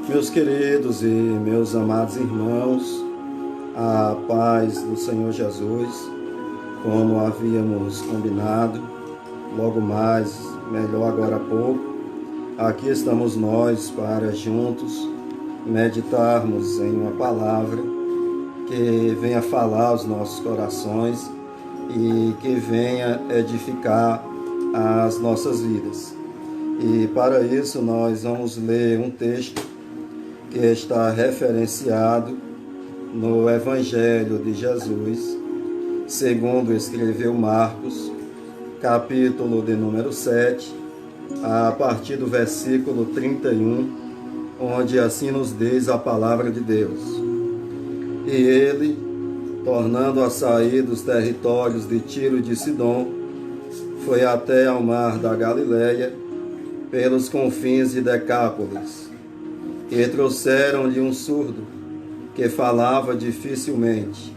Meus queridos e meus amados irmãos, a paz do Senhor Jesus, como havíamos combinado, logo mais, melhor agora há pouco, aqui estamos nós para juntos meditarmos em uma palavra que venha falar aos nossos corações e que venha edificar as nossas vidas. E para isso nós vamos ler um texto que está referenciado no Evangelho de Jesus, segundo escreveu Marcos, capítulo de número 7, a partir do versículo 31, onde assim nos diz a palavra de Deus. E ele, tornando a sair dos territórios de Tiro e de Sidom, foi até ao mar da Galileia, pelos confins de Decápolis. E trouxeram-lhe um surdo, que falava dificilmente,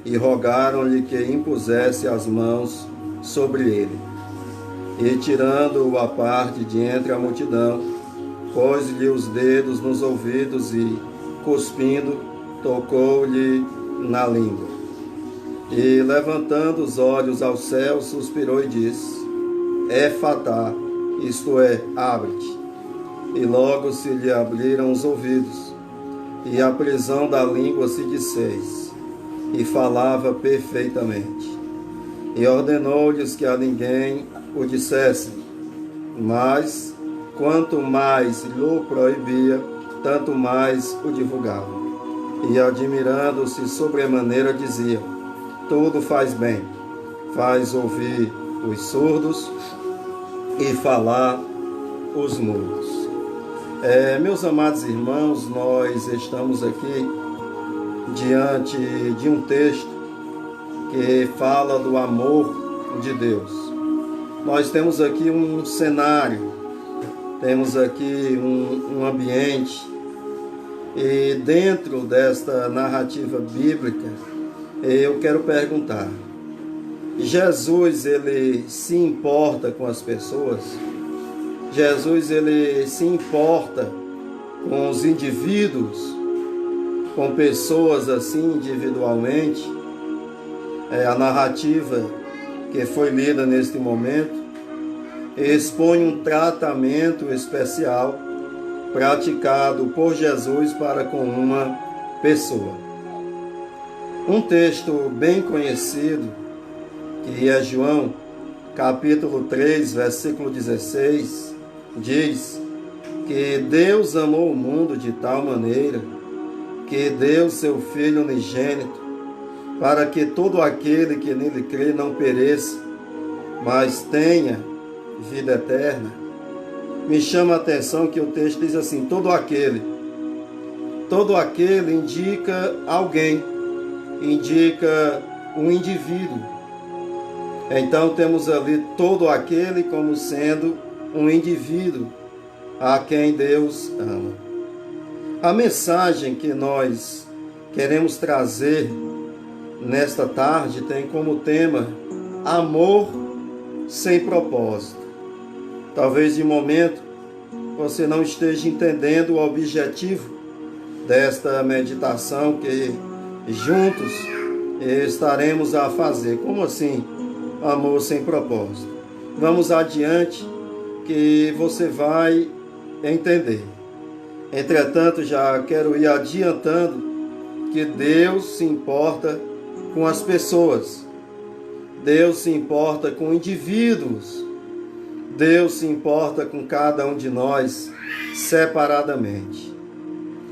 e rogaram-lhe que impusesse as mãos sobre ele. E tirando-o à parte de entre a multidão, pôs-lhe os dedos nos ouvidos e, cuspindo, tocou-lhe na língua. E, levantando os olhos ao céu, suspirou e disse: Éfatá, isto é, abre-te. E logo se lhe abriram os ouvidos, e a prisão da língua se desfez, e falava perfeitamente. E ordenou-lhes que a ninguém o dissessem, mas, quanto mais lhe proibia, tanto mais o divulgavam. E, admirando-se sobremaneira, diziam: tudo faz bem, faz ouvir os surdos e falar os mudos. Meus amados irmãos, nós estamos aqui diante de um texto que fala do amor de Deus. Nós temos aqui um cenário, temos aqui um ambiente, e dentro desta narrativa bíblica, eu quero perguntar: Jesus, ele se importa com as pessoas? Jesus, ele se importa com os indivíduos, com pessoas assim individualmente? A narrativa que foi lida neste momento expõe um tratamento especial praticado por Jesus para com uma pessoa. Um texto bem conhecido, que é João, capítulo 3, versículo 16, diz que Deus amou o mundo de tal maneira que deu seu Filho unigênito, para que todo aquele que nele crê não pereça, mas tenha vida eterna. Me chama a atenção que o texto diz assim: todo aquele indica alguém, indica um indivíduo. Então temos ali todo aquele como sendo um indivíduo a quem Deus ama. A mensagem que nós queremos trazer nesta tarde tem como tema amor sem propósito. Talvez de momento você não esteja entendendo o objetivo desta meditação que juntos estaremos a fazer. Como assim, amor sem propósito? Vamos adiante que você vai entender. Entretanto, já quero ir adiantando que Deus se importa com as pessoas. Deus se importa com indivíduos. Deus se importa com cada um de nós separadamente.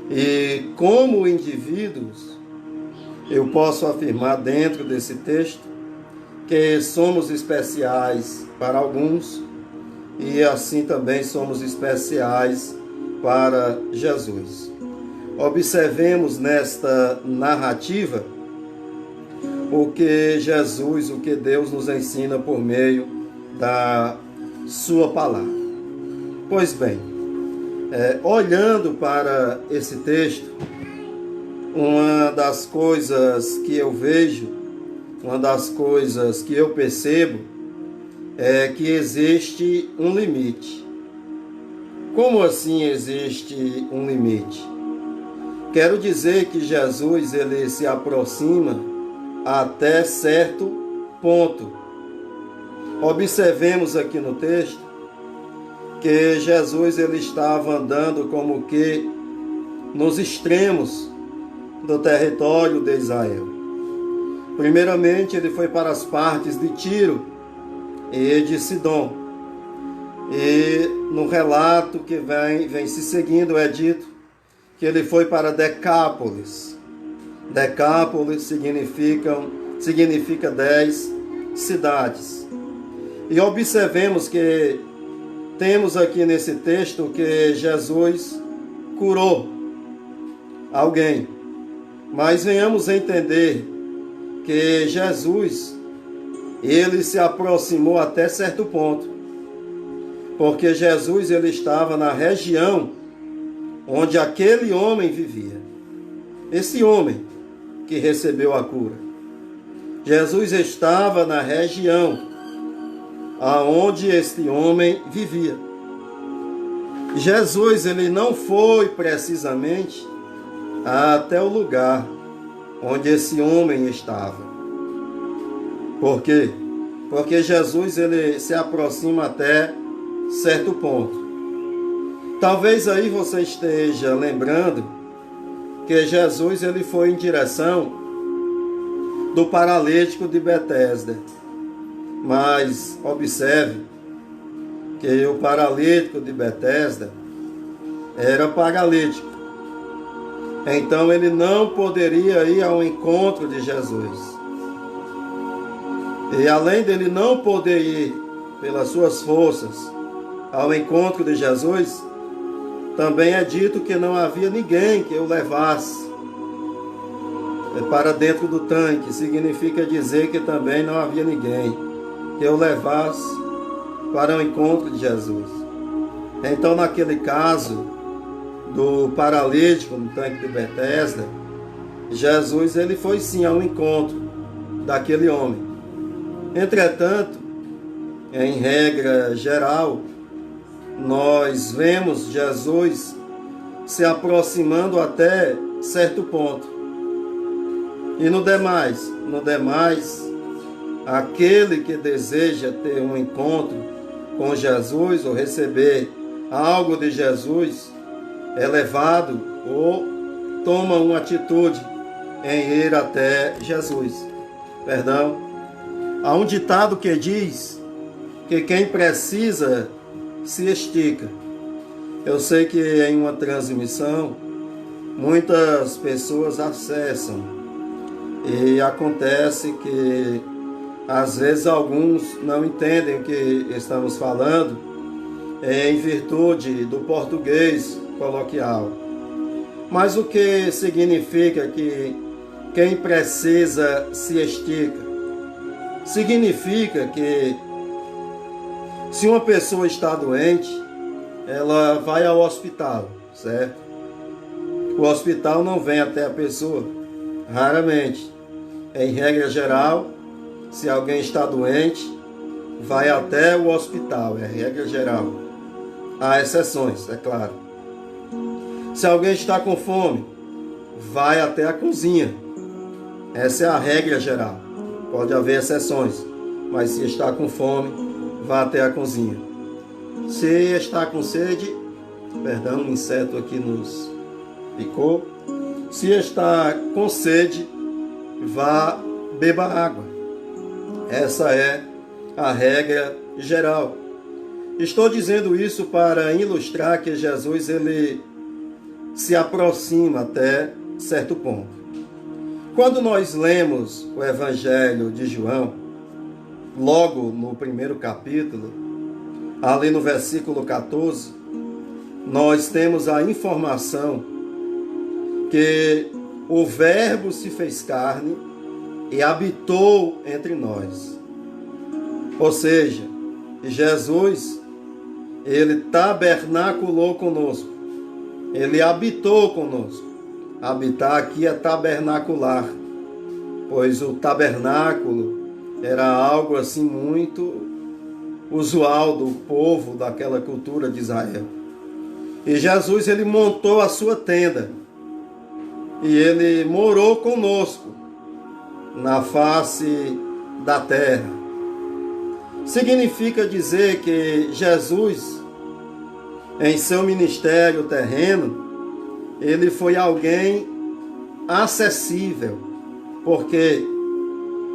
E como indivíduos, eu posso afirmar dentro desse texto que somos especiais para alguns, e assim também somos especiais para Jesus. Observemos nesta narrativa o que Jesus, o que Deus nos ensina por meio da sua palavra. Pois bem, olhando para esse texto, uma das coisas que eu vejo, uma das coisas que eu percebo, é que existe um limite. Como assim existe um limite? Quero dizer que Jesus ele se aproxima até certo ponto. Observemos aqui no texto que Jesus ele estava andando como que nos extremos do território de Israel. Primeiramente ele foi para as partes de Tiro e de Sidom. E no relato que vem se seguindo é dito que ele foi para Decápolis. Decápolis significa 10 cidades. E observemos que temos aqui nesse texto que Jesus curou alguém. Mas venhamos entender que Jesus, ele se aproximou até certo ponto. Porque Jesus ele estava na região onde aquele homem vivia. Esse homem que recebeu a cura. Jesus estava na região aonde este homem vivia. Jesus ele não foi precisamente até o lugar onde esse homem estava. Por quê? Porque Jesus ele se aproxima até certo ponto. Talvez aí você esteja lembrando que Jesus ele foi em direção do paralítico de Betesda. Mas observe que o paralítico de Betesda era paralítico. Então ele não poderia ir ao encontro de Jesus. E além dele não poder ir pelas suas forças ao encontro de Jesus, também é dito que não havia ninguém que o levasse para dentro do tanque. Significa dizer que também não havia ninguém que o levasse para o encontro de Jesus. Então, naquele caso do paralítico no tanque de Betesda, Jesus ele foi sim ao encontro daquele homem. Entretanto, em regra geral, nós vemos Jesus se aproximando até certo ponto. E no demais, aquele que deseja ter um encontro com Jesus ou receber algo de Jesus é levado ou toma uma atitude em ir até Jesus. Há um ditado que diz que quem precisa se estica. Eu sei que em uma transmissão muitas pessoas acessam e acontece que às vezes alguns não entendem o que estamos falando em virtude do português coloquial. Mas o que significa que quem precisa se estica? Significa que se uma pessoa está doente, ela vai ao hospital, certo? O hospital não vem até a pessoa, raramente. Em regra geral, se alguém está doente, vai até o hospital, é regra geral. Há exceções, é claro. Se alguém está com fome, vai até a cozinha. Essa é a regra geral. Pode haver exceções, mas se está com fome, vá até a cozinha. Se está com sede, um inseto aqui nos picou. Se está com sede, vá beba água. Essa é a regra geral. Estou dizendo isso para ilustrar que Jesus ele se aproxima até certo ponto. Quando nós lemos o Evangelho de João, logo no primeiro capítulo, ali no versículo 14, nós temos a informação que o Verbo se fez carne e habitou entre nós. Ou seja, Jesus, ele tabernaculou conosco. Ele habitou conosco. Habitar aqui é tabernacular, pois o tabernáculo era algo assim muito usual do povo daquela cultura de Israel. E Jesus, ele montou a sua tenda e ele morou conosco na face da terra. Significa dizer que Jesus, em seu ministério terreno, ele foi alguém acessível. Por quê?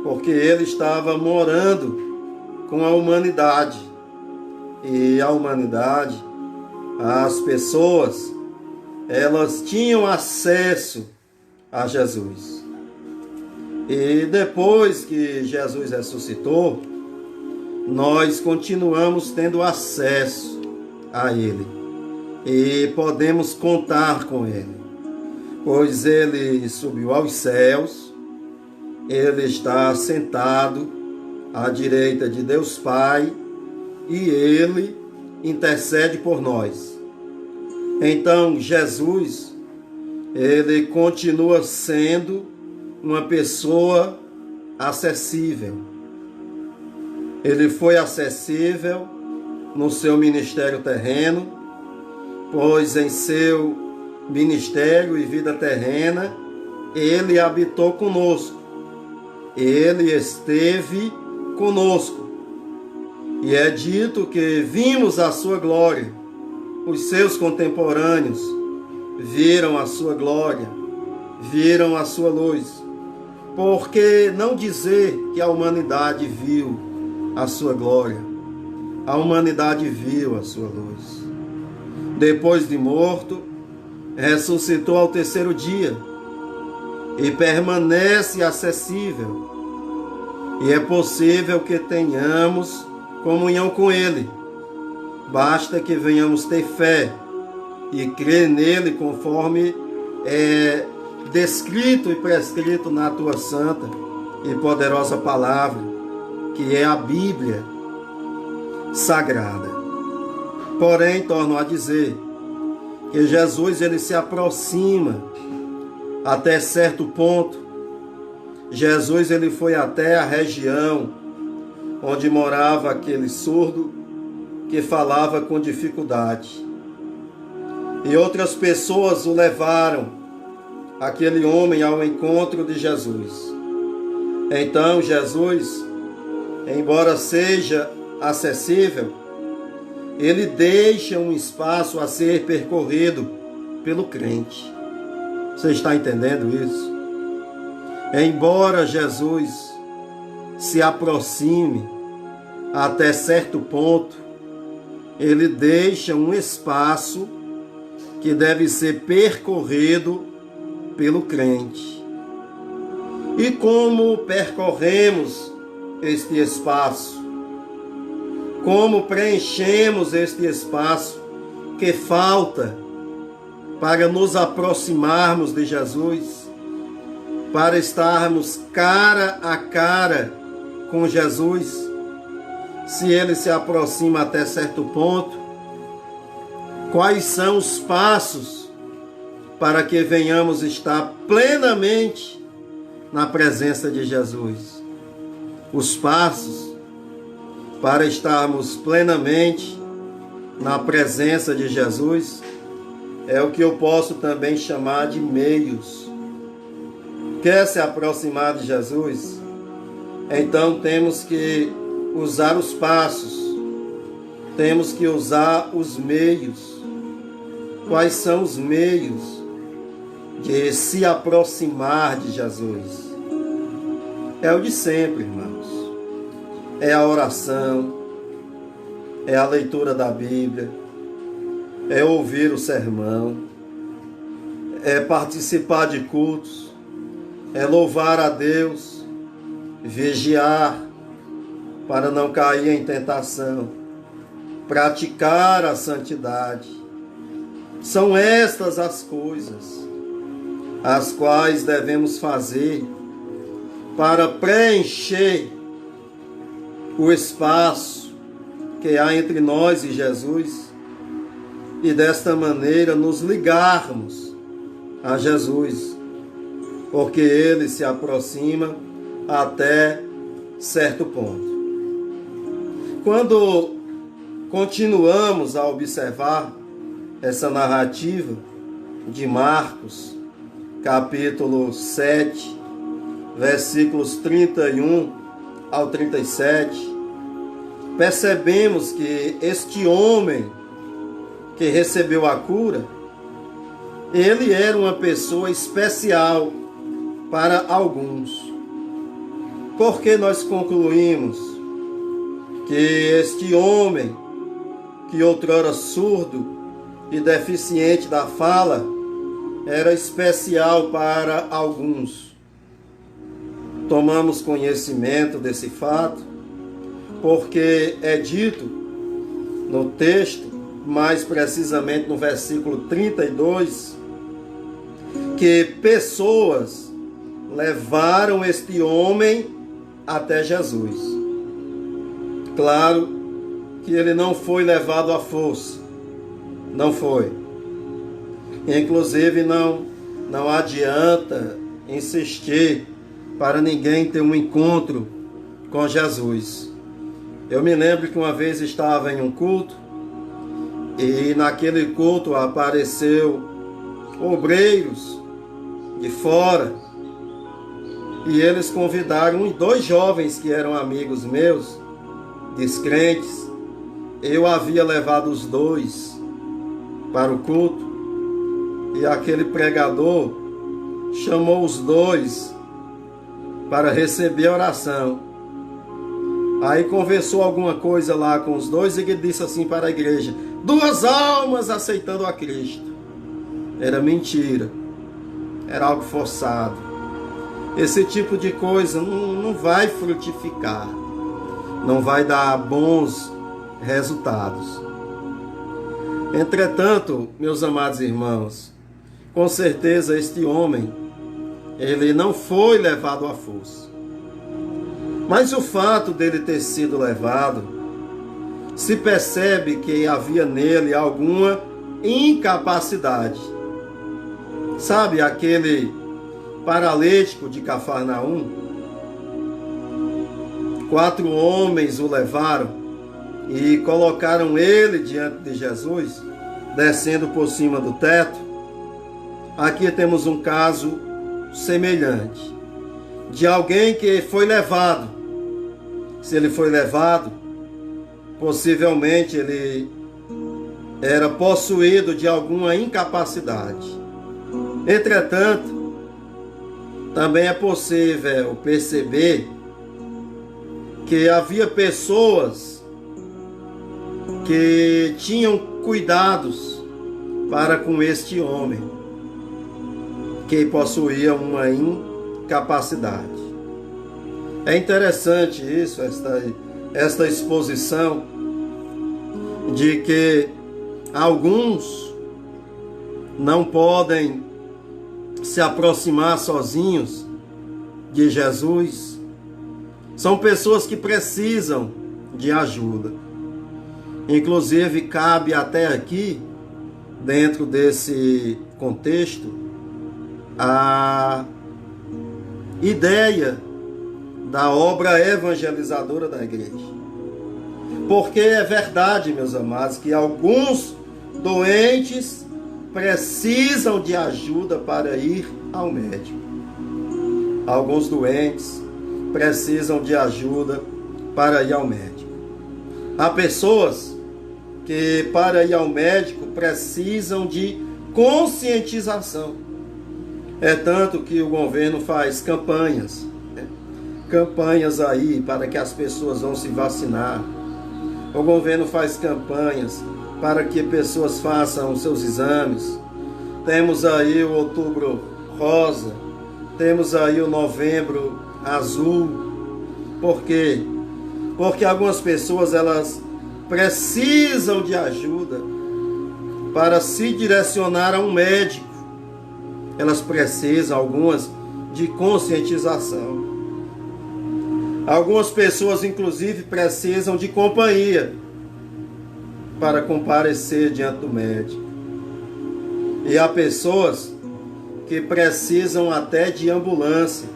Porque ele estava morando com a humanidade. E a humanidade, as pessoas, elas tinham acesso a Jesus. E depois que Jesus ressuscitou, nós continuamos tendo acesso a Ele. E podemos contar com Ele. Pois Ele subiu aos céus, Ele está sentado à direita de Deus Pai, e Ele intercede por nós. Então, Jesus, Ele continua sendo uma pessoa acessível. Ele foi acessível no seu ministério terreno, pois em seu ministério e vida terrena, Ele habitou conosco. Ele esteve conosco. E é dito que vimos a sua glória. Os seus contemporâneos viram a sua glória, viram a sua luz. Por que não dizer que a humanidade viu a sua glória? A humanidade viu a sua luz. Depois de morto, ressuscitou ao terceiro dia e permanece acessível. E é possível que tenhamos comunhão com Ele. Basta que venhamos ter fé e crer nele conforme é descrito e prescrito na tua santa e poderosa palavra, que é a Bíblia Sagrada. Porém, torno a dizer que Jesus, ele se aproxima até certo ponto. Jesus, ele foi até a região onde morava aquele surdo que falava com dificuldade. E outras pessoas o levaram, aquele homem, ao encontro de Jesus. Então Jesus, embora seja acessível, ele deixa um espaço a ser percorrido pelo crente. Você está entendendo isso? Embora Jesus se aproxime até certo ponto, ele deixa um espaço que deve ser percorrido pelo crente. E como percorremos este espaço? Como preenchemos este espaço que falta para nos aproximarmos de Jesus, para estarmos cara a cara com Jesus? Se ele se aproxima até certo ponto, quais são os passos para que venhamos estar plenamente na presença de Jesus? Os passos para estarmos plenamente na presença de Jesus é o que eu posso também chamar de meios. Quer se aproximar de Jesus? Então temos que usar os passos, temos que usar os meios. Quais são os meios de se aproximar de Jesus? É o de sempre, irmãos. É a oração, é a leitura da Bíblia, é ouvir o sermão, é participar de cultos, é louvar a Deus, vigiar para não cair em tentação, praticar a santidade. São estas as coisas as quais devemos fazer para preencher o espaço que há entre nós e Jesus, e desta maneira nos ligarmos a Jesus, porque Ele se aproxima até certo ponto. Quando continuamos a observar essa narrativa de Marcos, capítulo 7, versículos 31 ao 37, percebemos que este homem que recebeu a cura, ele era uma pessoa especial para alguns. Porque nós concluímos que este homem, que outrora surdo e deficiente da fala, era especial para alguns. Tomamos conhecimento desse fato, porque é dito no texto, mais precisamente no versículo 32, que pessoas levaram este homem até Jesus. Claro que ele não foi levado à força, não foi. Inclusive não adianta insistir para ninguém ter um encontro com Jesus. Eu me lembro que uma vez estava em um culto e naquele culto apareceu obreiros de fora e eles convidaram 2 jovens que eram amigos meus, descrentes. Eu havia levado os 2 para o culto e aquele pregador chamou os 2 para receber a oração. Aí conversou alguma coisa lá com os 2 e ele disse assim para a igreja: 2 almas aceitando a Cristo. Era mentira, era algo forçado. Esse tipo de coisa não vai frutificar, não vai dar bons resultados. Entretanto, meus amados irmãos, com certeza este homem, ele não foi levado à força. Mas o fato dele ter sido levado, se percebe que havia nele alguma incapacidade. Sabe aquele paralítico de Cafarnaum? 4 homens o levaram e colocaram ele diante de Jesus, descendo por cima do teto. Aqui temos um caso semelhante, de alguém que foi levado. Se ele foi levado, possivelmente ele era possuído de alguma incapacidade. Entretanto, também é possível perceber que havia pessoas que tinham cuidados para com este homem, que possuía uma incapacidade. É interessante isso, esta exposição de que alguns não podem se aproximar sozinhos de Jesus. São pessoas que precisam de ajuda. Inclusive, cabe até aqui, dentro desse contexto, a ideia da obra evangelizadora da igreja. Porque é verdade, meus amados, que alguns doentes precisam de ajuda para ir ao médico. Alguns doentes precisam de ajuda para ir ao médico. Há pessoas que para ir ao médico precisam de conscientização. É tanto que o governo faz campanhas aí para que as pessoas vão se vacinar. O governo faz campanhas para que pessoas façam seus exames. Temos aí o Outubro Rosa, temos aí o Novembro Azul. Por quê? Porque algumas pessoas elas precisam de ajuda para se direcionar a um médico. Elas precisam, algumas, de conscientização. Algumas pessoas, inclusive, precisam de companhia para comparecer diante do médico. E há pessoas que precisam até de ambulância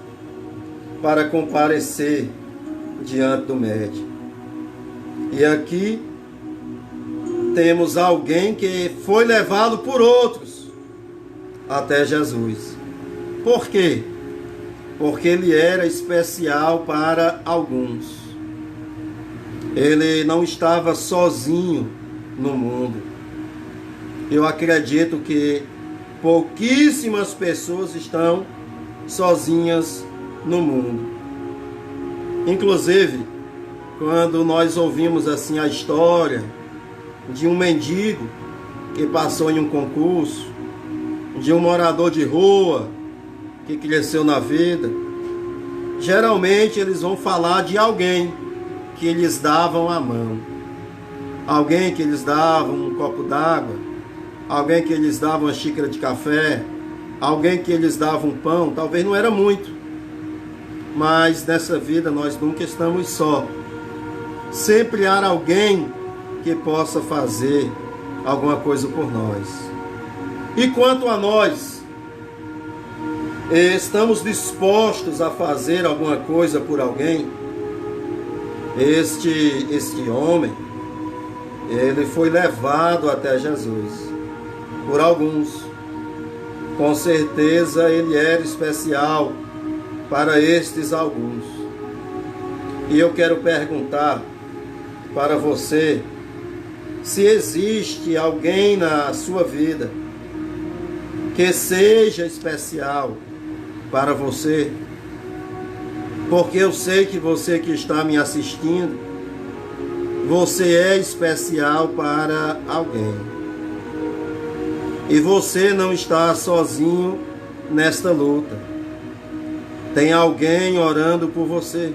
para comparecer diante do médico. E aqui temos alguém que foi levado por outros até Jesus. Por quê? Porque ele era especial para alguns. Ele não estava sozinho no mundo. Eu acredito que pouquíssimas pessoas estão sozinhas no mundo. Inclusive, quando nós ouvimos assim a história de um mendigo que passou em um concurso, de um morador de rua que cresceu na vida, geralmente eles vão falar de alguém que lhes davam a mão, alguém que lhes dava um copo d'água, alguém que lhes dava uma xícara de café, alguém que lhes dava um pão. Talvez não era muito, mas nessa vida nós nunca estamos só. Sempre há alguém que possa fazer alguma coisa por nós. E quanto a nós, estamos dispostos a fazer alguma coisa por alguém? Este homem, ele foi levado até Jesus por alguns. Com certeza ele era especial para estes alguns. E eu quero perguntar para você se existe alguém na sua vida que seja especial para você. Porque eu sei que você que está me assistindo, você é especial para alguém. E você não está sozinho nesta luta. Tem alguém orando por você.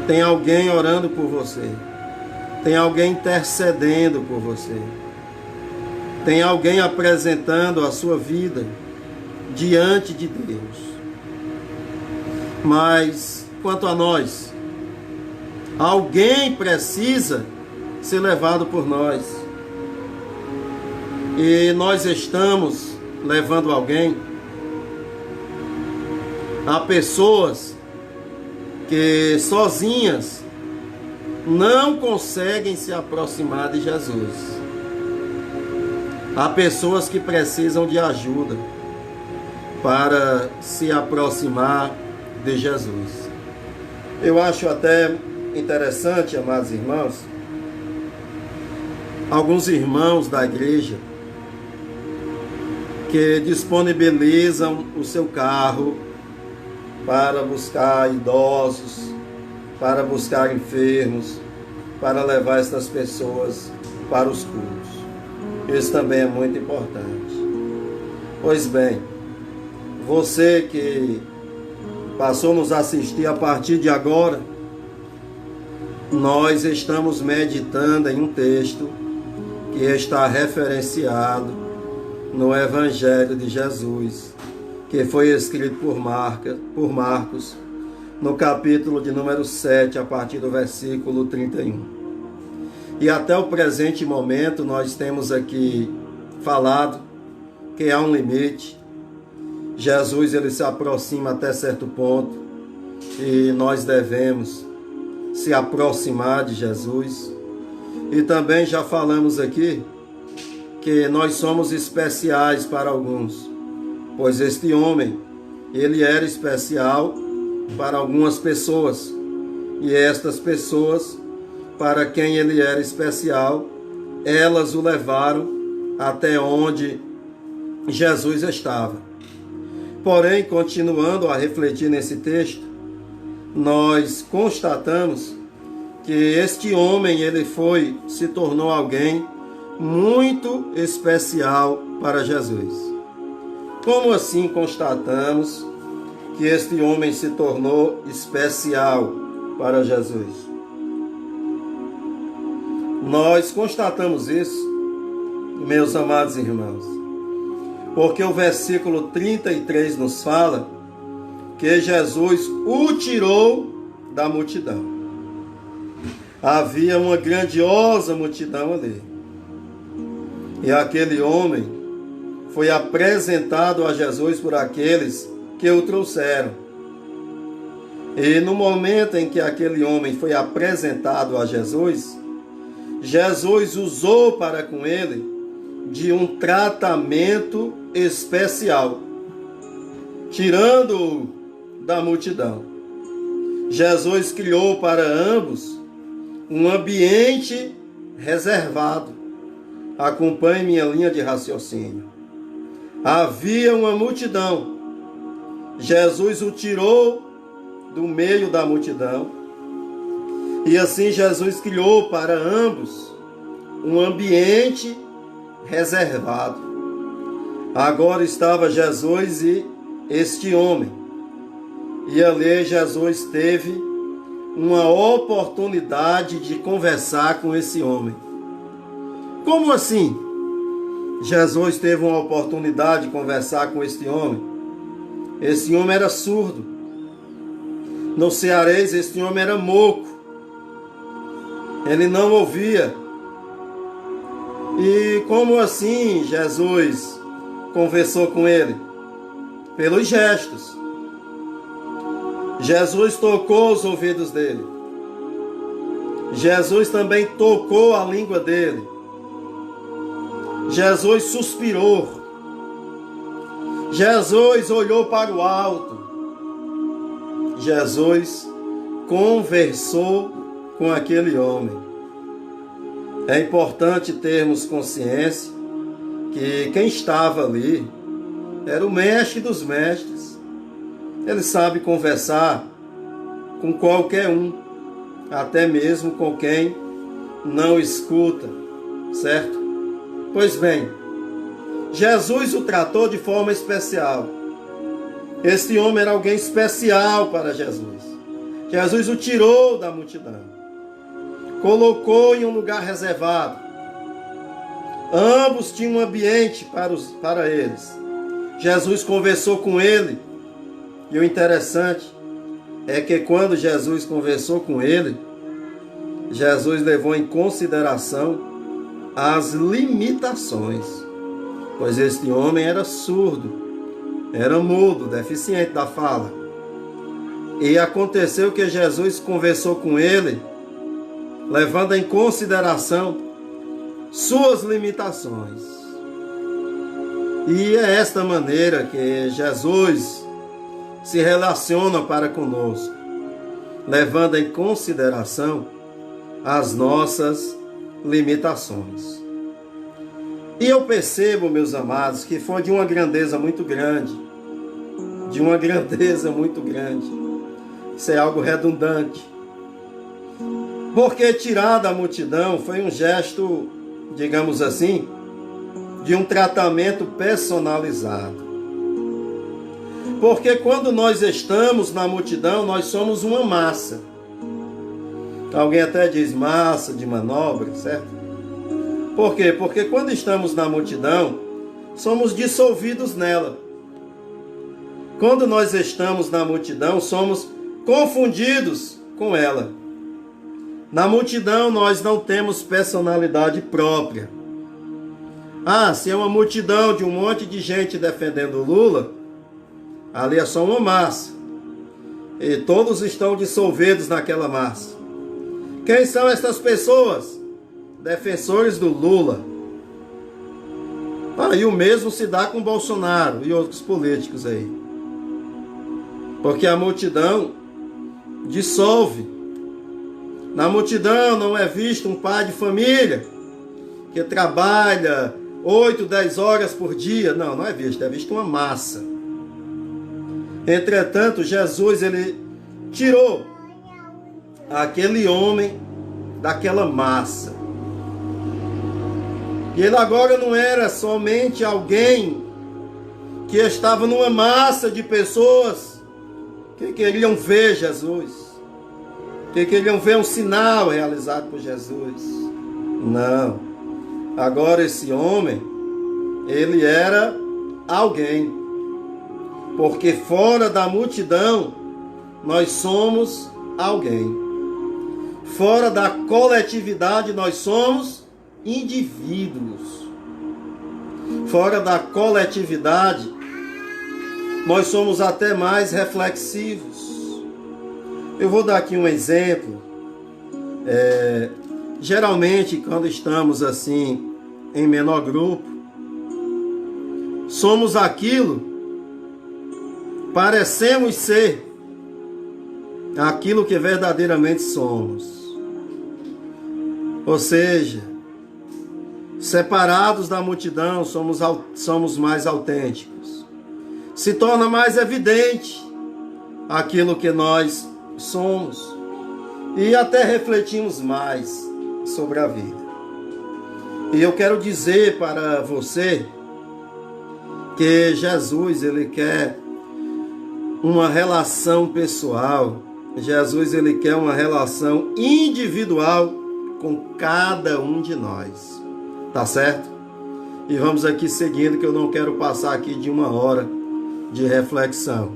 Tem alguém orando por você. Tem alguém intercedendo por você. Tem alguém apresentando a sua vida diante de Deus. Mas, quanto a nós, alguém precisa ser levado por nós. E nós estamos levando alguém. Há pessoas que sozinhas não conseguem se aproximar de Jesus. Há pessoas que precisam de ajuda para se aproximar de Jesus. Eu acho até interessante, amados irmãos, alguns irmãos da igreja que disponibilizam o seu carro para buscar idosos, para buscar enfermos, para levar essas pessoas para os cultos. Isso também é muito importante. Pois bem, você que passou a nos assistir a partir de agora, nós estamos meditando em um texto que está referenciado no Evangelho de Jesus, que foi escrito por Marcos, no capítulo de número 7, a partir do versículo 31. E até o presente momento nós temos aqui falado que há um limite. Jesus ele se aproxima até certo ponto e nós devemos se aproximar de Jesus. E também já falamos aqui que nós somos especiais para alguns, pois este homem, ele era especial para algumas pessoas, e estas pessoas, para quem ele era especial, elas o levaram até onde Jesus estava. Porém, continuando a refletir nesse texto, nós constatamos que este homem, ele se tornou alguém muito especial para Jesus. Como assim constatamos que este homem se tornou especial para Jesus? Nós constatamos isso, meus amados irmãos, porque o versículo 33 nos fala que Jesus o tirou da multidão. Havia uma grandiosa multidão ali. E aquele homem foi apresentado a Jesus por aqueles que o trouxeram. E no momento em que aquele homem foi apresentado a Jesus, Jesus usou para com ele de um tratamento especial, tirando-o da multidão. Jesus criou para ambos um ambiente reservado. Acompanhe minha linha de raciocínio. Havia uma multidão. Jesus o tirou do meio da multidão. E assim Jesus criou para ambos um ambiente reservado. Agora estava Jesus e este homem. E ali Jesus teve uma oportunidade de conversar com esse homem. Como assim? Jesus teve uma oportunidade de conversar com este homem. Esse homem era surdo. No cearês, este homem era moco. Ele não ouvia. E como assim Jesus conversou com ele? Pelos gestos. Jesus tocou os ouvidos dele. Jesus também tocou a língua dele. Jesus suspirou. Jesus olhou para o alto. Jesus conversou com aquele homem. É importante termos consciência que quem estava ali era o mestre dos mestres. Ele sabe conversar com qualquer um, até mesmo com quem não escuta, certo? Pois bem, Jesus o tratou de forma especial. Este homem era alguém especial para Jesus. Jesus o tirou da multidão, colocou em um lugar reservado. Ambos tinham um ambiente para eles. Jesus conversou com ele. E o interessante é que quando Jesus conversou com ele, Jesus levou em consideração as limitações, pois este homem era surdo, era mudo, deficiente da fala. E aconteceu que Jesus conversou com ele, levando em consideração suas limitações. E é esta maneira que Jesus se relaciona para conosco, levando em consideração as nossas limitações. E eu percebo, meus amados, que foi de uma grandeza muito grande. De uma grandeza muito grande. Isso é algo redundante. Porque tirar da multidão foi um gesto, digamos assim, de um tratamento personalizado. Porque quando nós estamos na multidão, nós somos uma massa. Alguém até diz massa de manobra, certo? Por quê? Porque quando estamos na multidão, somos dissolvidos nela. Quando nós estamos na multidão, somos confundidos com ela. Na multidão, nós não temos personalidade própria. Ah, se é uma multidão de um monte de gente defendendo o Lula, ali é só uma massa. E todos estão dissolvidos naquela massa. Quem são essas pessoas? Defensores do Lula. E o mesmo se dá com Bolsonaro e outros políticos aí. Porque a multidão dissolve. Na multidão não é visto um pai de família que trabalha 8, 10 horas por dia. Não, não é visto uma massa. Entretanto, Jesus, ele tirou aquele homem daquela massa. E ele agora não era somente alguém que estava numa massa de pessoas que queriam ver Jesus, que queriam ver um sinal realizado por Jesus. Não. Agora esse homem, ele era alguém. Porque fora da multidão, nós somos alguém. Fora da coletividade, nós somos indivíduos. Fora da coletividade, nós somos até mais reflexivos. Eu vou dar aqui um exemplo. geralmente, quando estamos assim, em menor grupo, somos aquilo, parecemos ser aquilo que verdadeiramente somos. Ou seja, separados da multidão, somos mais autênticos. Se torna mais evidente aquilo que nós somos e até refletimos mais sobre a vida. E eu quero dizer para você que Jesus, ele quer uma relação pessoal. Jesus, ele quer uma relação individual com cada um de nós. Tá certo? E vamos aqui seguindo, que eu não quero passar aqui de 1 hora de reflexão.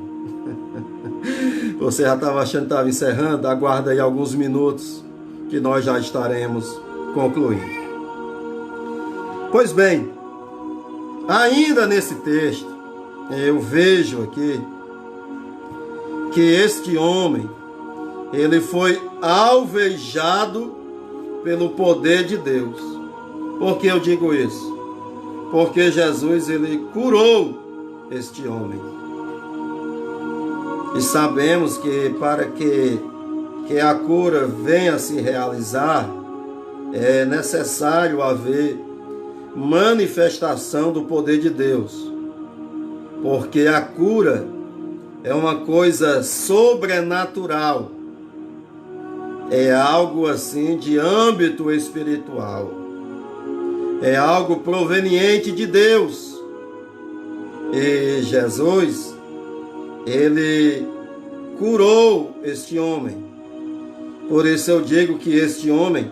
Você já estava achando que estava encerrando? Aguarda aí alguns minutos que nós já estaremos concluindo. Pois bem, ainda nesse texto, eu vejo aqui que este homem, ele foi alvejado pelo poder de Deus. Por que eu digo isso? Porque Jesus, ele curou este homem. E sabemos que para que a cura venha a se realizar, é necessário haver manifestação do poder de Deus. Porque a cura é uma coisa sobrenatural. É algo assim de âmbito espiritual. É algo proveniente de Deus. E Jesus, ele curou este homem. Por isso eu digo que este homem,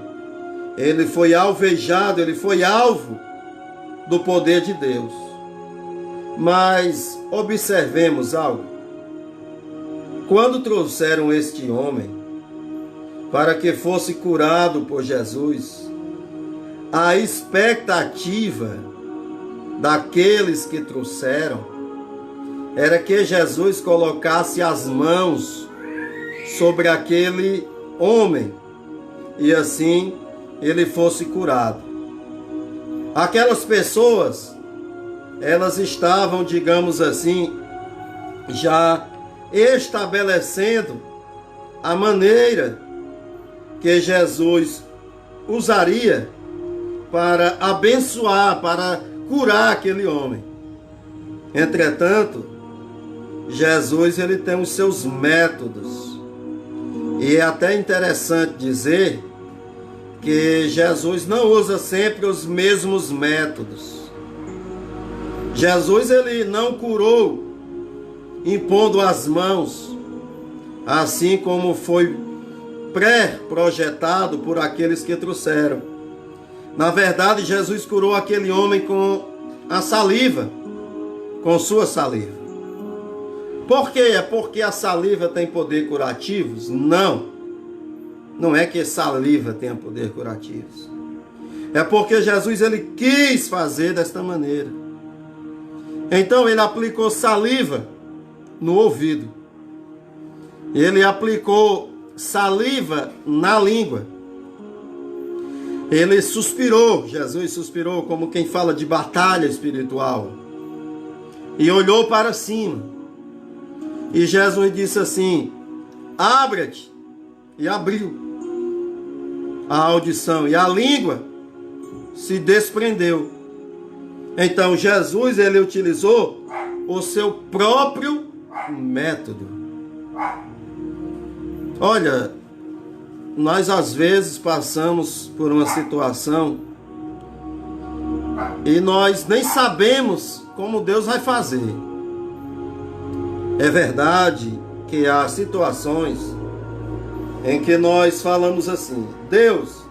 ele foi alvejado, ele foi alvo do poder de Deus. Mas observemos algo. Quando trouxeram este homem para que fosse curado por Jesus, a expectativa daqueles que trouxeram era que Jesus colocasse as mãos sobre aquele homem e assim ele fosse curado. Aquelas pessoas, elas estavam, digamos assim, já estabelecendo a maneira que Jesus usaria para abençoar, para curar aquele homem. Entretanto, Jesus, ele tem os seus métodos. E é até interessante dizer que Jesus não usa sempre os mesmos métodos. Jesus, ele não curou impondo as mãos, assim como foi pré-projetado por aqueles que trouxeram. Na verdade, Jesus curou aquele homem com a saliva, com sua saliva. Por quê? É porque a saliva tem poder curativo? Não. Não é que saliva tenha poder curativo. É porque Jesus, ele quis fazer desta maneira. Então ele aplicou saliva no ouvido. Ele aplicou saliva na língua. Ele suspirou, Jesus suspirou como quem fala de batalha espiritual. E olhou para cima. E Jesus disse assim: abre-te. E abriu a audição. E a língua se desprendeu. Então Jesus, ele utilizou o seu próprio método. Olha, nós às vezes passamos por uma situação e nós nem sabemos como Deus vai fazer. É verdade que há situações em que nós falamos assim: Deus,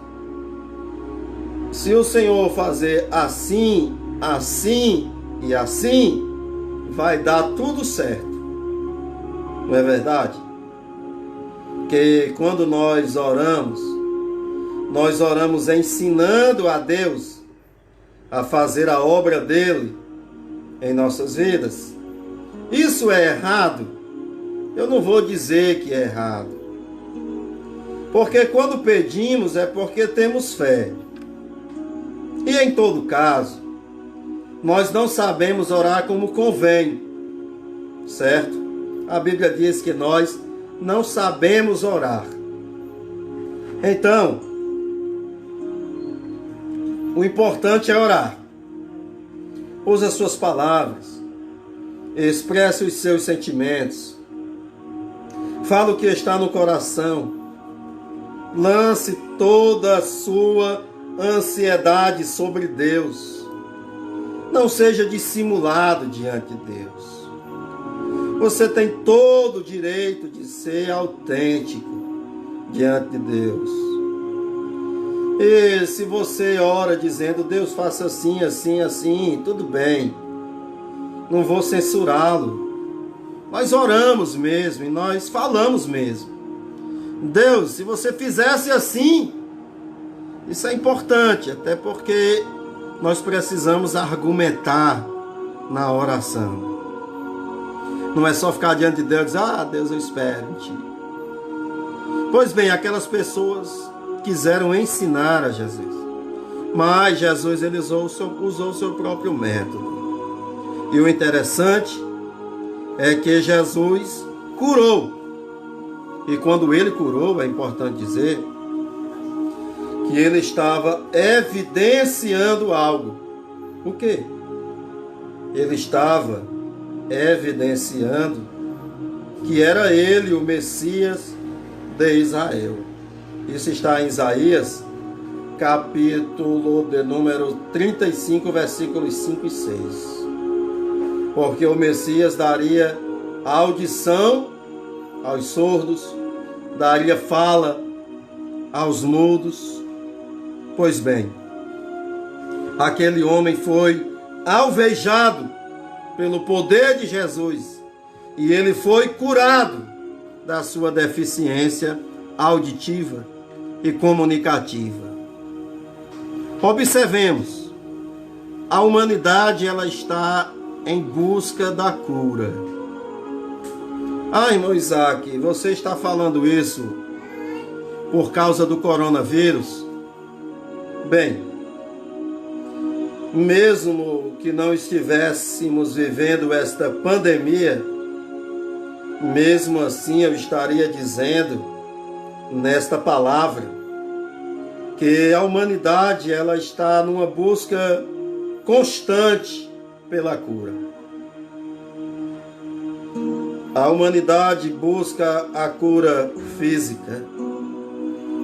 se o Senhor fazer assim, assim e assim, vai dar tudo certo. Não é verdade? Que quando nós oramos ensinando a Deus a fazer a obra dele em nossas vidas. Isso é errado? Eu não vou dizer que é errado. Porque quando pedimos é porque temos fé. E em todo caso, nós não sabemos orar como convém, certo? A Bíblia diz que nós não sabemos orar. Então, o importante é orar. Use as suas palavras, expresse os seus sentimentos, fale o que está no coração, lance toda a sua ansiedade sobre Deus. Não seja dissimulado diante de Deus. Você tem todo o direito de ser autêntico diante de Deus. E se você ora dizendo, Deus, faça assim, assim, assim, tudo bem. Não vou censurá-lo. Nós oramos mesmo e nós falamos mesmo. Deus, se você fizesse assim, isso é importante, até porque nós precisamos argumentar na oração. Não é só ficar diante de Deus e dizer, Deus, eu espero em ti. Pois bem, aquelas pessoas quiseram ensinar a Jesus, mas Jesus ele usou o seu próprio método. E o interessante é que Jesus curou. E quando ele curou, é importante dizer que ele estava evidenciando algo. O quê? Ele estava evidenciando que era ele o Messias de Israel. Isso está em Isaías, capítulo de número 35, versículos 5 e 6. Porque o Messias daria audição aos surdos, daria fala aos mudos. Pois bem, aquele homem foi alvejado pelo poder de Jesus e ele foi curado da sua deficiência auditiva e comunicativa. Observemos, a humanidade ela está em busca da cura. Irmão Isaac, você está falando isso por causa do coronavírus? Bem, mesmo que não estivéssemos vivendo esta pandemia, mesmo assim eu estaria dizendo nesta palavra que a humanidade ela está numa busca constante pela cura. A humanidade busca a cura física,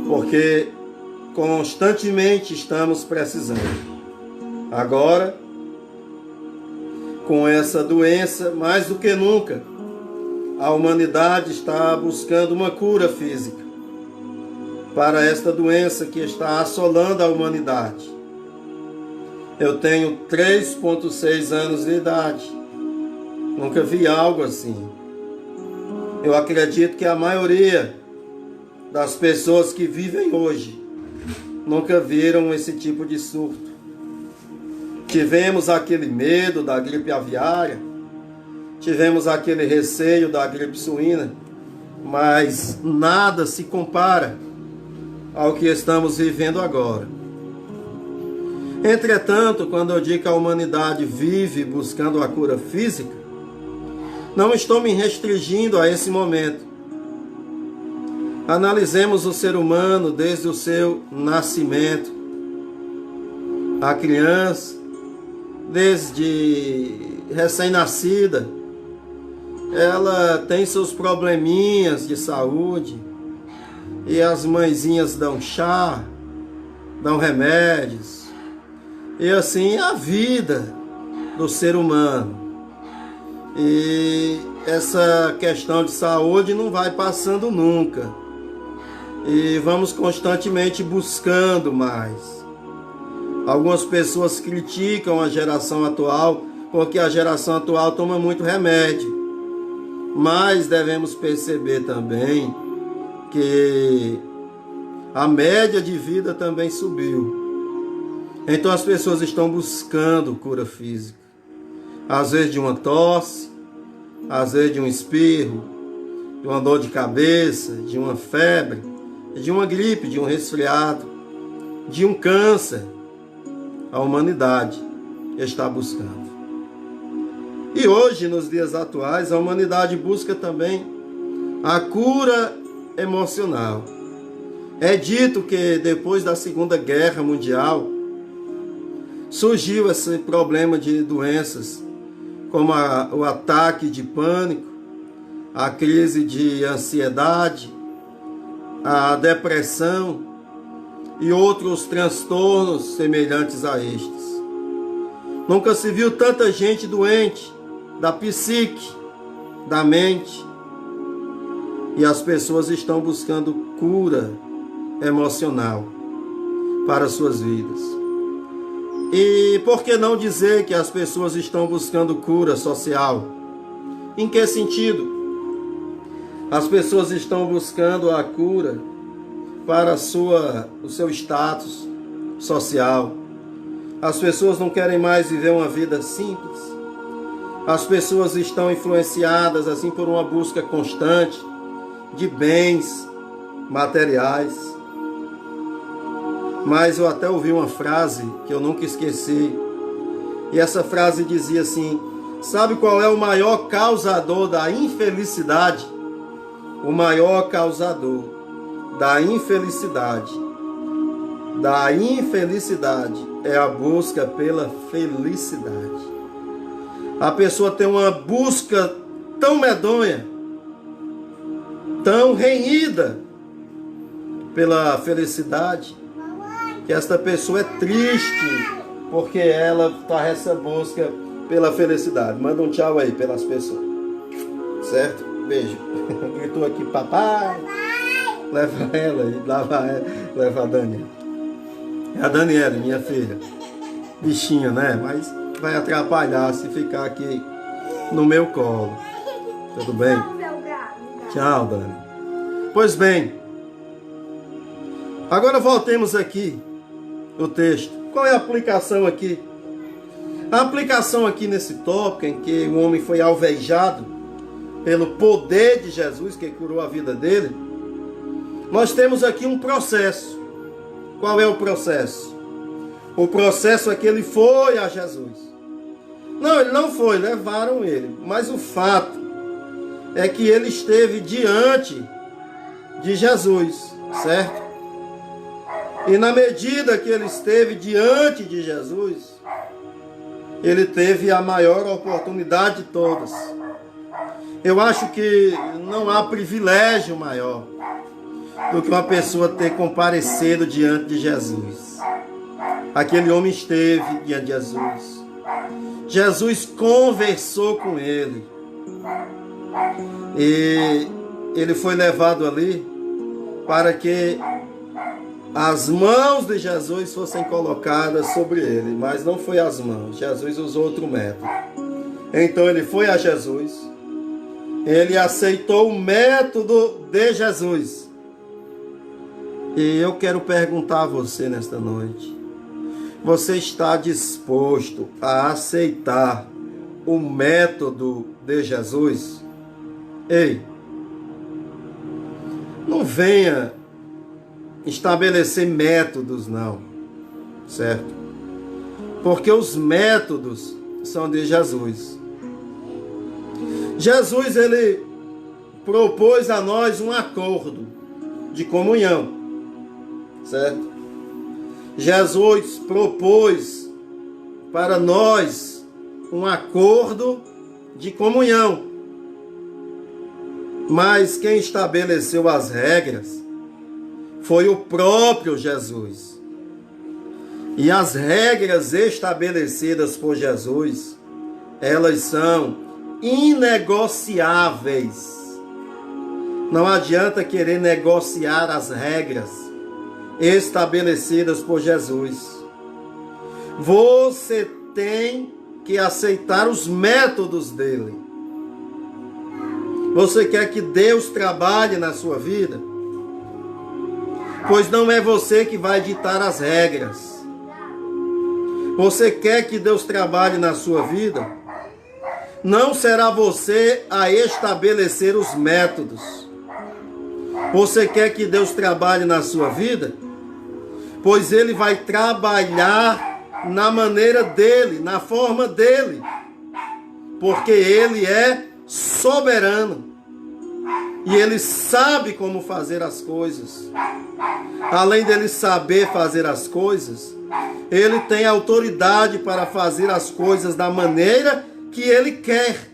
porque constantemente estamos precisando. Agora, com essa doença, mais do que nunca, a humanidade está buscando uma cura física para esta doença que está assolando a humanidade. Eu tenho 3,6 anos de idade. Nunca vi algo assim. Eu acredito que a maioria das pessoas que vivem hoje nunca viram esse tipo de surto. Tivemos aquele medo da gripe aviária, tivemos aquele receio da gripe suína, mas nada se compara ao que estamos vivendo agora. Entretanto, quando eu digo que a humanidade vive buscando a cura física, não estou me restringindo a esse momento. Analisemos o ser humano desde o seu nascimento. A criança, desde recém-nascida, ela tem seus probleminhas de saúde e as mãezinhas dão chá, dão remédios. E assim a vida do ser humano. E essa questão de saúde não vai passando nunca. E vamos constantemente buscando mais. Algumas pessoas criticam a geração atual porque a geração atual toma muito remédio. Mas devemos perceber também que a média de vida também subiu. Então as pessoas estão buscando cura física. Às vezes de uma tosse, às vezes de um espirro, de uma dor de cabeça, de uma febre, de uma gripe, de um resfriado, de um câncer, a humanidade está buscando. E hoje, nos dias atuais, a humanidade busca também a cura emocional. É dito que depois da Segunda Guerra Mundial, surgiu esse problema de doenças, como o ataque de pânico, a crise de ansiedade, a depressão e outros transtornos semelhantes a estes. Nunca se viu tanta gente doente da psique, da mente, e as pessoas estão buscando cura emocional para suas vidas. E por que não dizer que as pessoas estão buscando cura social? Em que sentido? As pessoas estão buscando a cura para o seu status social. As pessoas não querem mais viver uma vida simples. As pessoas estão influenciadas assim por uma busca constante de bens materiais. Mas eu até ouvi uma frase que eu nunca esqueci. E essa frase dizia assim: sabe qual é o maior causador da infelicidade? O maior causador da infelicidade é a busca pela felicidade. A pessoa tem uma busca tão medonha, tão renhida pela felicidade, que esta pessoa é triste porque ela está nessa busca pela felicidade. Manda um tchau aí pelas pessoas, certo? Beijo. Gritou aqui, papai. Leva ela aí, leva a Daniela. É a Daniela, minha filha. Bichinha, né? Mas vai atrapalhar se ficar aqui no meu colo. Tudo bem? Tchau, Dani. Pois bem, agora voltemos aqui o texto. Qual é a aplicação aqui? A aplicação aqui nesse tópico em que o homem foi alvejado pelo poder de Jesus, que curou a vida dele, nós temos aqui um processo. Qual é o processo? O processo é que ele foi a Jesus. Não, ele não foi, levaram ele. Mas o fato é que ele esteve diante de Jesus, certo? E na medida que ele esteve diante de Jesus, ele teve a maior oportunidade de todas. Eu acho que não há privilégio maior do que uma pessoa ter comparecido diante de Jesus. Aquele homem esteve diante de Jesus. Jesus conversou com ele. E ele foi levado ali para que as mãos de Jesus fossem colocadas sobre ele. Mas não foi as mãos. Jesus usou outro método. Então ele foi a Jesus. Ele aceitou o método de Jesus. E eu quero perguntar a você nesta noite: você está disposto a aceitar o método de Jesus? Ei, não venha estabelecer métodos, não, certo? Porque os métodos são de Jesus. Jesus, ele propôs a nós um acordo de comunhão, certo? Jesus propôs para nós um acordo de comunhão. Mas quem estabeleceu as regras foi o próprio Jesus. E as regras estabelecidas por Jesus, elas são inegociáveis. Não adianta querer negociar as regras estabelecidas por Jesus. Você tem que aceitar os métodos dele. Você quer que Deus trabalhe na sua vida? Pois não é você que vai ditar as regras. Você quer que Deus trabalhe na sua vida? Não será você a estabelecer os métodos. Você quer que Deus trabalhe na sua vida? Pois Ele vai trabalhar na maneira dEle, na forma dEle. Porque Ele é soberano. E Ele sabe como fazer as coisas. Além dele saber fazer as coisas, Ele tem autoridade para fazer as coisas da maneira que Ele quer.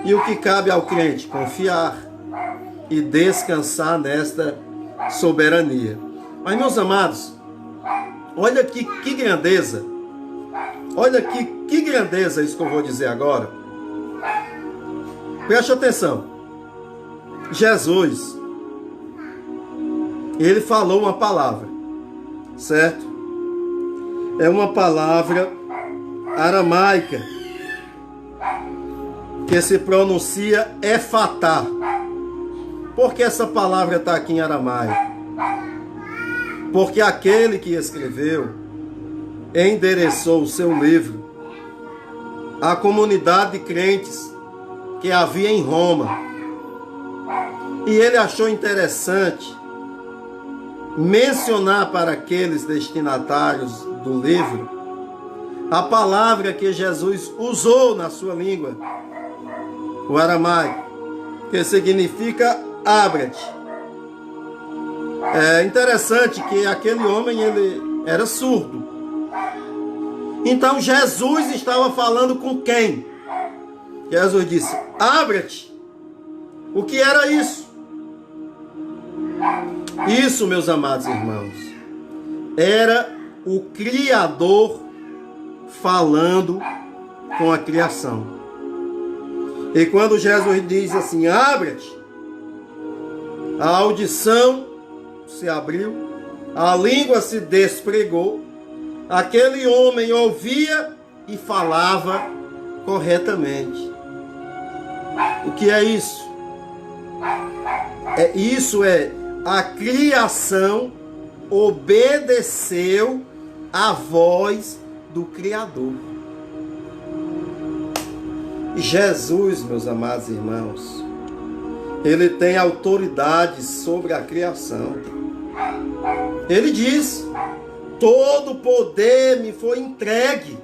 E o que cabe ao crente? Confiar e descansar nesta soberania. Mas, meus amados, olha aqui que grandeza. Olha aqui que grandeza isso que eu vou dizer agora. Preste atenção. Jesus, Ele falou uma palavra, certo? É uma palavra aramaica que se pronuncia efatá. Por que essa palavra está aqui em aramaico? Porque aquele que escreveu endereçou o seu livro à comunidade de crentes que havia em Roma. E ele achou interessante mencionar para aqueles destinatários do livro a palavra que Jesus usou na sua língua, o aramaico, que significa abra-te. É interessante que aquele homem ele era surdo. Então Jesus estava falando com quem? Jesus disse, abra-te. O que era isso? Isso, meus amados irmãos, era o Criador falando com a criação. E quando Jesus diz assim, abra-te, a audição se abriu, a língua se despregou, aquele homem ouvia e falava corretamente. O que é isso? Isso é a criação obedeceu à voz do Criador. Jesus, meus amados irmãos, Ele tem autoridade sobre a criação. Ele diz, todo poder me foi entregue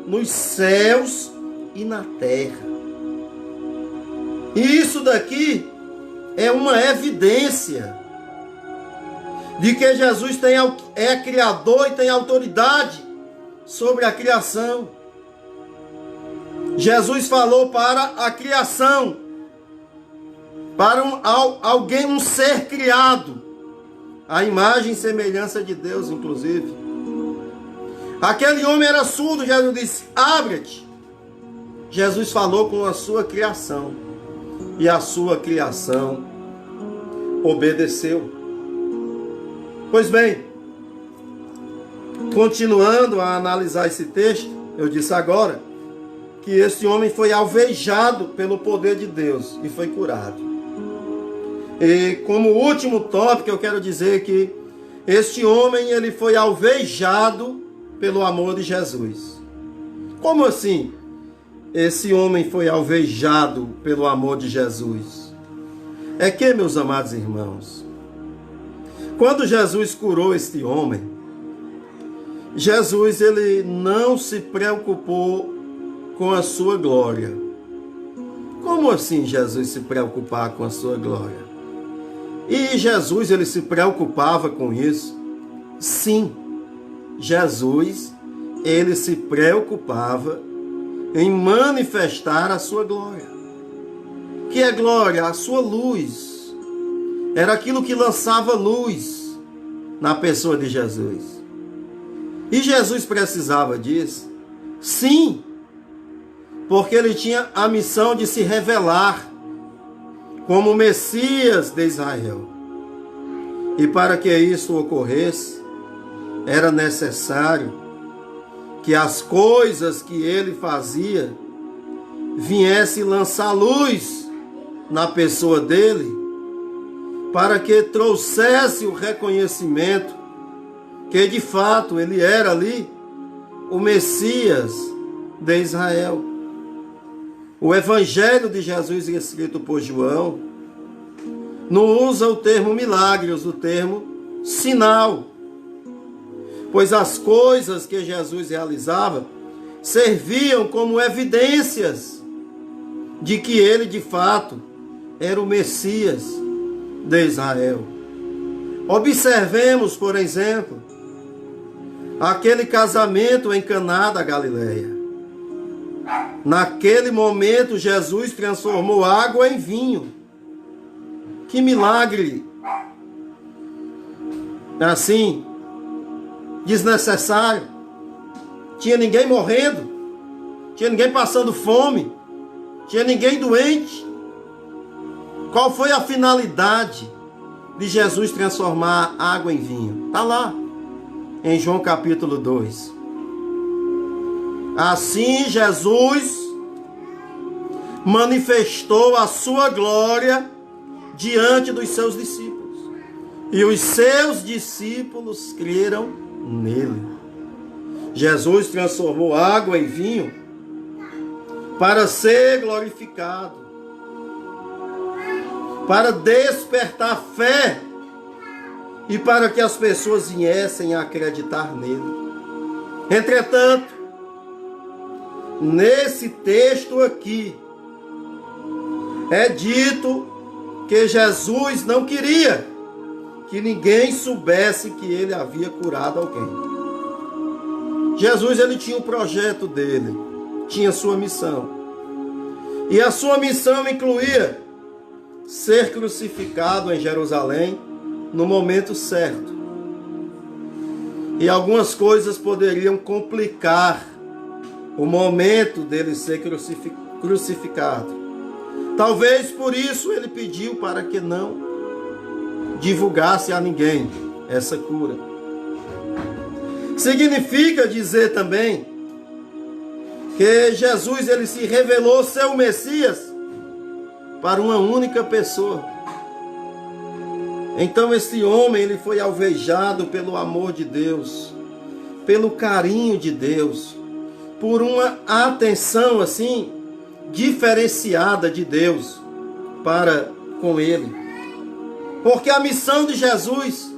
nos céus e na terra. E isso daqui é uma evidência de que Jesus é criador e tem autoridade sobre a criação. Jesus falou para a criação, para alguém, um ser criado, a imagem e semelhança de Deus, inclusive. Aquele homem era surdo, Jesus disse, abre-te. Jesus falou com a sua criação, e a sua criação obedeceu. Pois bem, continuando a analisar esse texto, eu disse agora que esse homem foi alvejado pelo poder de Deus e foi curado. E como último tópico, eu quero dizer que este homem ele foi alvejado pelo amor de Jesus. Como assim? Esse homem foi alvejado pelo amor de Jesus. É que, meus amados irmãos, quando Jesus curou este homem, Jesus ele não se preocupou com a sua glória. Como assim Jesus se preocupar com a sua glória? E Jesus ele se preocupava com isso? Sim, Jesus ele se preocupava em manifestar a sua glória. Que é glória? A sua luz. Era aquilo que lançava luz na pessoa de Jesus. E Jesus precisava disso? Sim, porque ele tinha a missão de se revelar como o Messias de Israel. E para que isso ocorresse, era necessário que as coisas que ele fazia viessem lançar luz na pessoa dele, para que trouxesse o reconhecimento que de fato ele era ali o Messias de Israel. O Evangelho de Jesus escrito por João não usa o termo milagre, usa o termo sinal. Pois as coisas que Jesus realizava serviam como evidências de que ele, de fato, era o Messias de Israel. Observemos, por exemplo, aquele casamento em Caná da Galileia. Naquele momento, Jesus transformou água em vinho. Que milagre! Assim, desnecessário. Tinha ninguém morrendo, tinha ninguém passando fome, tinha ninguém doente. Qual foi a finalidade de Jesus transformar água em vinho? Está lá, em João capítulo 2. Assim Jesus manifestou a sua glória diante dos seus discípulos. E os seus discípulos creram nele. Jesus transformou água em vinho para ser glorificado, para despertar fé e para que as pessoas viessem a acreditar nele. Entretanto, nesse texto aqui, é dito que Jesus não queria que ninguém soubesse que ele havia curado alguém. Jesus, ele tinha o projeto dele, tinha sua missão. E a sua missão incluía ser crucificado em Jerusalém no momento certo. E algumas coisas poderiam complicar o momento dele ser crucificado. Talvez por isso ele pediu para que não divulgasse a ninguém essa cura. Significa dizer também que Jesus, ele se revelou ser o Messias para uma única pessoa. Então esse homem, ele foi alvejado pelo amor de Deus, pelo carinho de Deus, por uma atenção assim diferenciada de Deus para com ele. Porque a missão de Jesus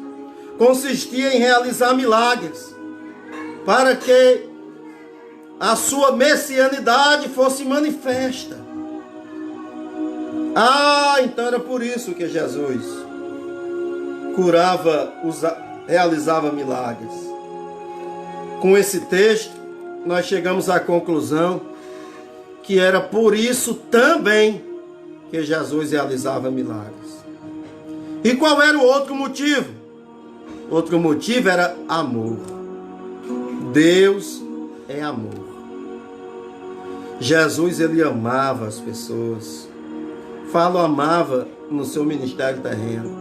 consistia em realizar milagres, para que a sua messianidade fosse manifesta. Então era por isso que Jesus curava, realizava milagres. Com esse texto, nós chegamos à conclusão que era por isso também que Jesus realizava milagres. E qual era o outro motivo? Outro motivo era amor. Deus é amor. Jesus, ele amava as pessoas. Amava no seu ministério terreno.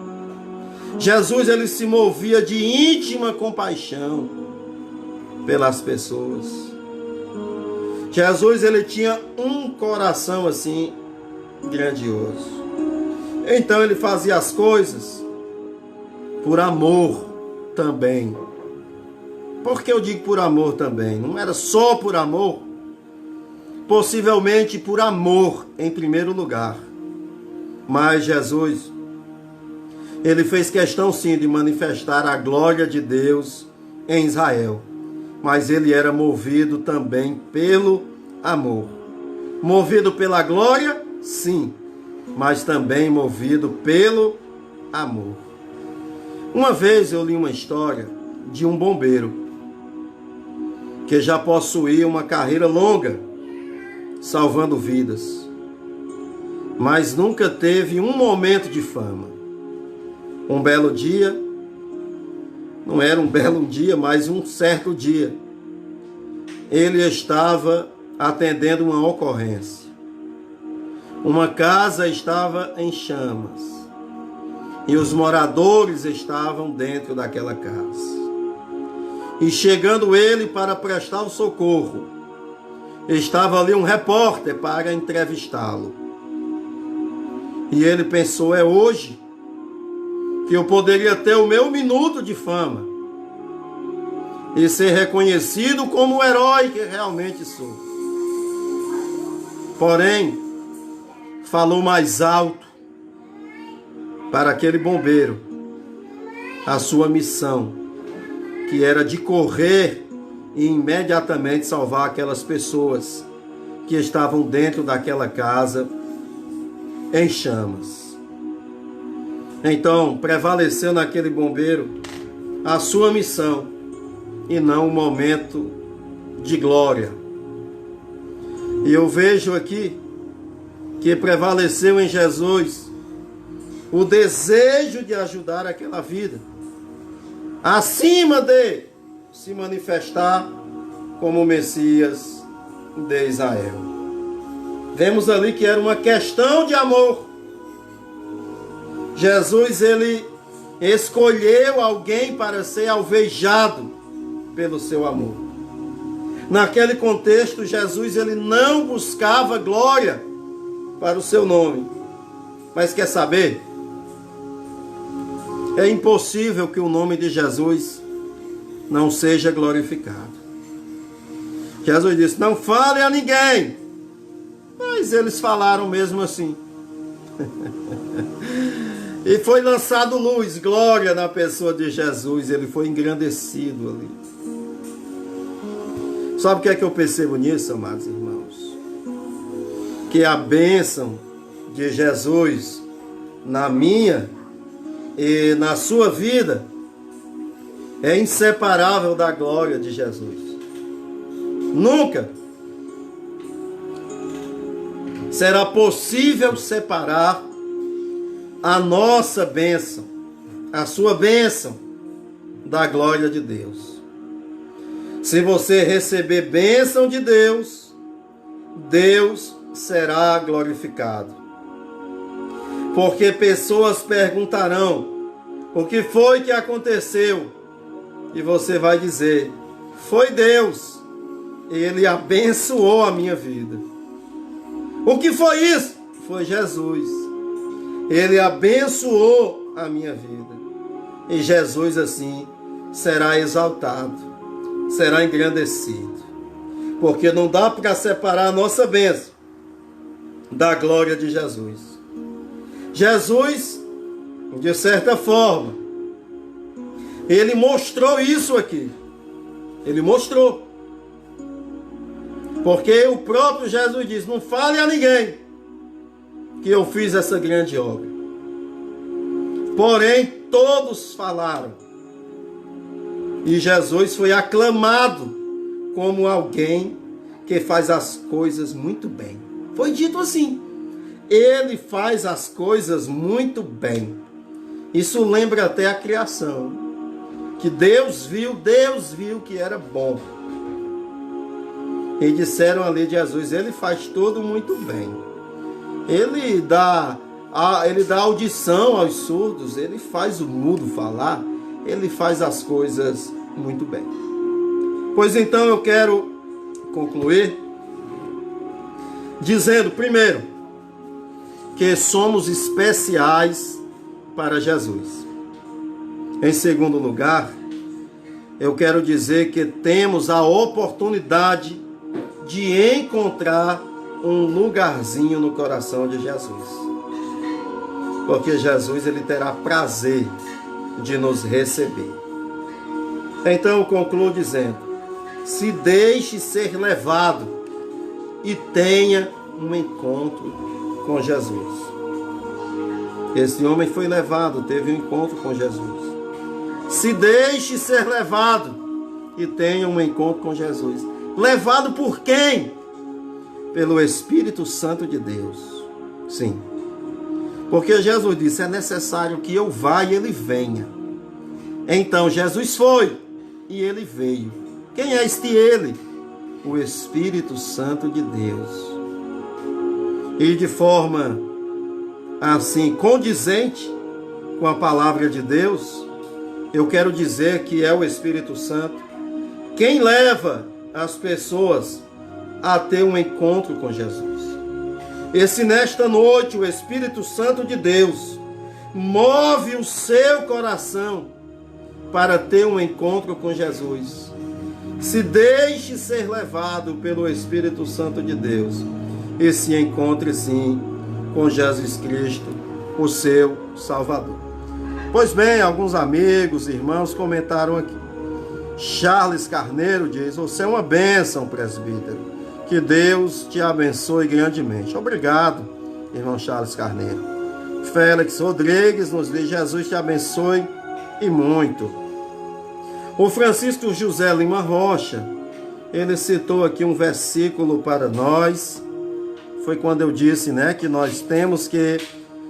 Jesus, ele se movia de íntima compaixão pelas pessoas. Jesus, ele tinha um coração assim grandioso. Então ele fazia as coisas por amor também. Por que eu digo por amor também? Não era só por amor, possivelmente por amor em primeiro lugar. Mas Jesus, ele fez questão sim de manifestar a glória de Deus em Israel. Mas ele era movido também pelo amor. Movido pela glória, sim, mas também movido pelo amor. Uma vez eu li uma história de um bombeiro que já possuía uma carreira longa, salvando vidas, mas nunca teve um momento de fama. Um belo dia, não era um belo dia, mas um certo dia, ele estava atendendo uma ocorrência. Uma casa estava em chamas e os moradores estavam dentro daquela casa. E chegando ele para prestar o socorro, estava ali um repórter para entrevistá-lo. E ele pensou, é hoje que eu poderia ter o meu minuto de fama e ser reconhecido como o herói que realmente sou. Porém, falou mais alto para aquele bombeiro a sua missão, que era de correr e imediatamente salvar aquelas pessoas que estavam dentro daquela casa em chamas. Então, prevaleceu naquele bombeiro a sua missão e não o momento de glória. E eu vejo aqui que prevaleceu em Jesus o desejo de ajudar aquela vida, acima de se manifestar como o Messias de Israel. Vemos ali que era uma questão de amor. Jesus, ele escolheu alguém para ser alvejado pelo seu amor. Naquele contexto, Jesus, ele não buscava glória para o seu nome. Mas quer saber? É impossível que o nome de Jesus não seja glorificado. Jesus disse: não fale a ninguém. Mas eles falaram mesmo assim. E foi lançado luz, glória na pessoa de Jesus. Ele foi engrandecido ali. Sabe o que é que eu percebo nisso, amados irmãos? Que a bênção de Jesus na minha e na sua vida é inseparável da glória de Jesus. Nunca será possível separar a nossa bênção, a sua bênção, da glória de Deus. Se você receber bênção de Deus, Deus será glorificado. Porque pessoas perguntarão: o que foi que aconteceu? E você vai dizer: foi Deus, Ele abençoou a minha vida. O que foi isso? Foi Jesus. Ele abençoou a minha vida. E Jesus assim será exaltado, será engrandecido. Porque não dá para separar a nossa bênção da glória de Jesus. Jesus, de certa forma, ele mostrou isso aqui. Ele mostrou. Porque o próprio Jesus diz: não fale a ninguém que eu fiz essa grande obra. Porém, todos falaram. E Jesus foi aclamado como alguém que faz as coisas muito bem. Foi dito assim: ele faz as coisas muito bem. Isso lembra até a criação. Que Deus viu que era bom. E disseram ali de Jesus: ele faz tudo muito bem. Ele dá audição aos surdos, ele faz o mudo falar, ele faz as coisas muito bem. Pois então eu quero concluir dizendo, primeiro, que somos especiais para Jesus. Em segundo lugar, eu quero dizer que temos a oportunidade de encontrar um lugarzinho no coração de Jesus. Porque Jesus, ele terá prazer de nos receber. Então eu concluo dizendo: se deixe ser levado e tenha um encontro com Jesus. Esse homem foi levado, teve um encontro com Jesus. Se deixe ser levado e tenha um encontro com Jesus. Levado por quem? Pelo Espírito Santo de Deus. Sim. Porque Jesus disse: é necessário que eu vá e ele venha. Então Jesus foi e ele veio. Quem é este ele? O Espírito Santo de Deus. E de forma assim condizente com a palavra de Deus, eu quero dizer que é o Espírito Santo quem leva as pessoas a ter um encontro com Jesus. E se nesta noite o Espírito Santo de Deus move o seu coração para ter um encontro com Jesus, se deixe ser levado pelo Espírito Santo de Deus e se encontre sim com Jesus Cristo o seu Salvador. Pois bem, alguns amigos, irmãos comentaram aqui. Charles Carneiro diz: você é uma bênção, presbítero. Que Deus te abençoe grandemente. Obrigado, irmão Charles Carneiro. Félix Rodrigues nos diz: Jesus te abençoe e muito. O Francisco José Lima Rocha, ele citou aqui um versículo para nós. Foi quando eu disse, que nós temos que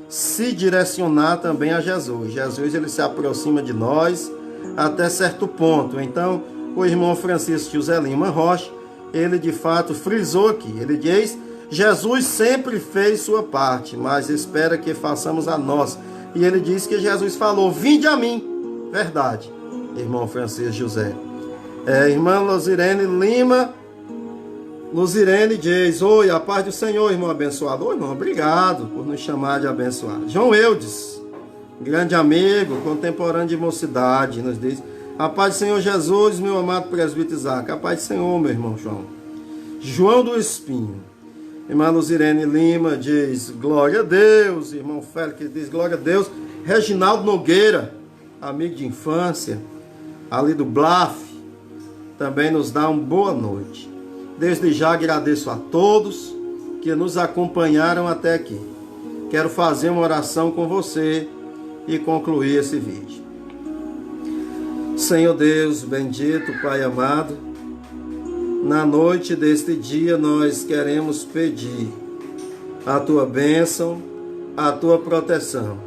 se direcionar também a Jesus. Jesus, ele se aproxima de nós até certo ponto. Então, o irmão Francisco José Lima Rocha, ele de fato frisou aqui. Ele diz: Jesus sempre fez sua parte, mas espera que façamos a nossa. E ele diz que Jesus falou: vinde a mim. Verdade, irmão Francisco José. Irmã Luzirene Lima, Luzirene diz: oi, a paz do Senhor, irmão abençoado. Oi, irmão, obrigado por nos chamar de abençoado. João Eudes, grande amigo, contemporâneo de mocidade, nos diz: a paz do Senhor Jesus, meu amado presbítero Isaac. A paz do Senhor, meu irmão João. João do Espinho. Irmã Luzirene Lima diz: glória a Deus. Irmão Félix diz: glória a Deus. Reginaldo Nogueira, amigo de infância, ali do Blaf, também nos dá uma boa noite. Desde já agradeço a todos que nos acompanharam até aqui. Quero fazer uma oração com você e concluir esse vídeo. Senhor Deus bendito, Pai amado, na noite deste dia nós queremos pedir a Tua bênção, a Tua proteção,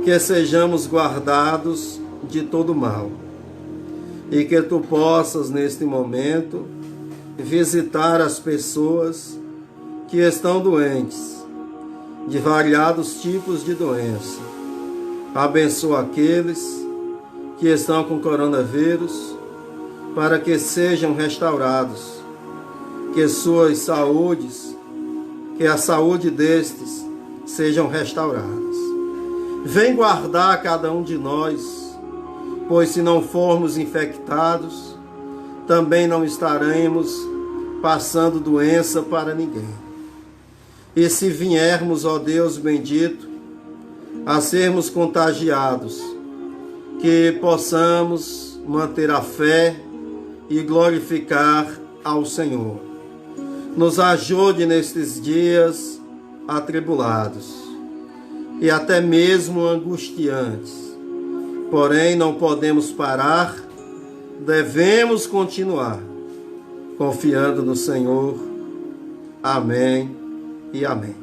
que sejamos guardados de todo mal e que Tu possas neste momento visitar as pessoas que estão doentes, de variados tipos de doença. Abençoa aqueles que estão com coronavírus, para que sejam restaurados, que suas saúdes, que a saúde destes sejam restauradas. Vem guardar cada um de nós, pois se não formos infectados, também não estaremos passando doença para ninguém. E se viermos, ó Deus bendito, a sermos contagiados, que possamos manter a fé e glorificar ao Senhor. Nos ajude nestes dias atribulados e até mesmo angustiantes. Porém, não podemos parar, devemos continuar confiando no Senhor. Amém e amém.